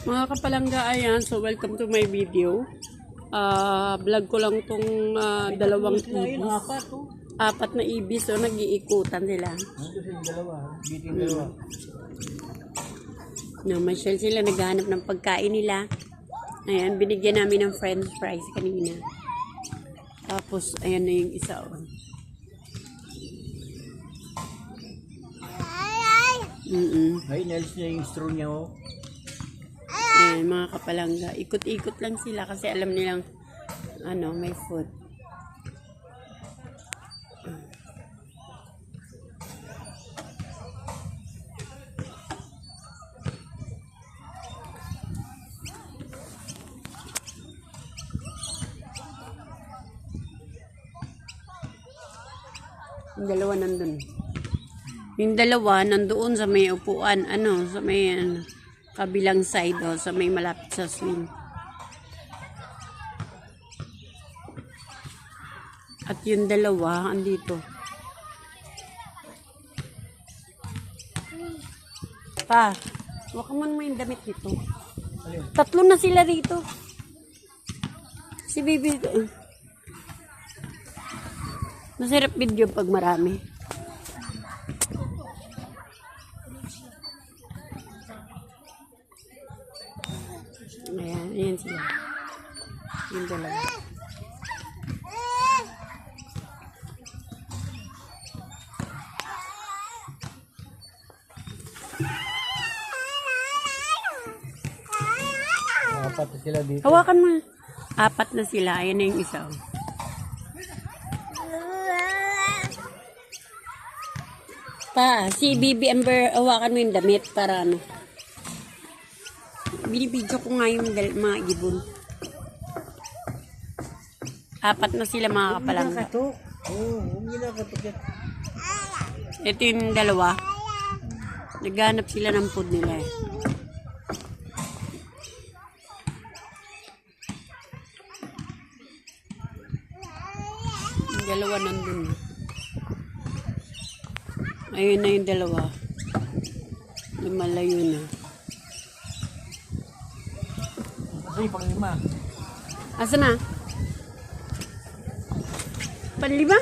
Mga kapalangga, ayan. So, welcome to my video. Vlog ko lang tong dalawang ibis. Apat na ibis. So, nag-iikutan sila. Namasyal sila. Naghahanap ng pagkain nila. Ayan, binigyan namin ng french fries kanina. Tapos, ayan na yung isa. Ay, nalis niya yung straw niya, oh. Ayan, mga kapalangga. Ikot-ikot lang sila kasi alam nilang may food. Yung dalawa nandun. Yung dalawa nandoon sa may upuan, sa may kabilang side, sa may malapit sa swing. At yung dalawa andito. Pa, waka man mo yung damit dito. Tatlo na sila rito. Si baby. Masarap video pag marami. Ayan sila. Yung dalawa. Apat na sila dito. Hawakan mo. Apat na sila. Ayan na yung isa. Pa, si Bibi Amber, hawakan mo yung damit para binibidyo ko nga yung mga ibon. Apat na sila mga kapalangga. Ito yung dalawa. Naghanap sila ng food nila. Yung dalawa nandun. Ayun na yung dalawa. Lumalayo na. Ay, pang-lima. Asa na? Panlima?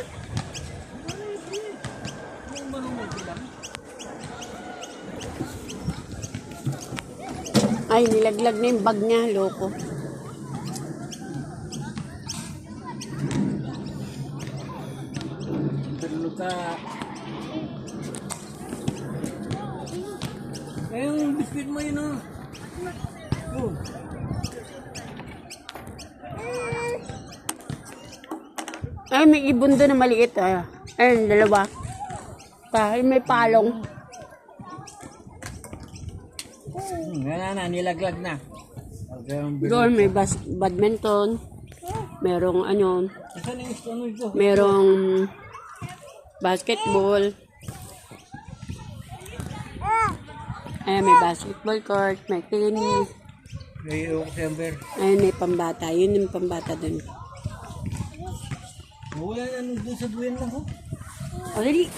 Ay, nilaglag na yung bag niya. Loko. Terluka. Eh, yung biskuit mo yun, oh. Oh. Ay, may ibon doon na maliit. Ayun, dalawa. May palong. Wala na, nilaglag na. Doon may badminton. Merong Saan yung ito? merong basketball. Ayan, may basketball court, may tennis. May October. Ayun, may pambata. Yun yung pambata doon. Wala na doon sa duyan lang, oh. Oh, dali.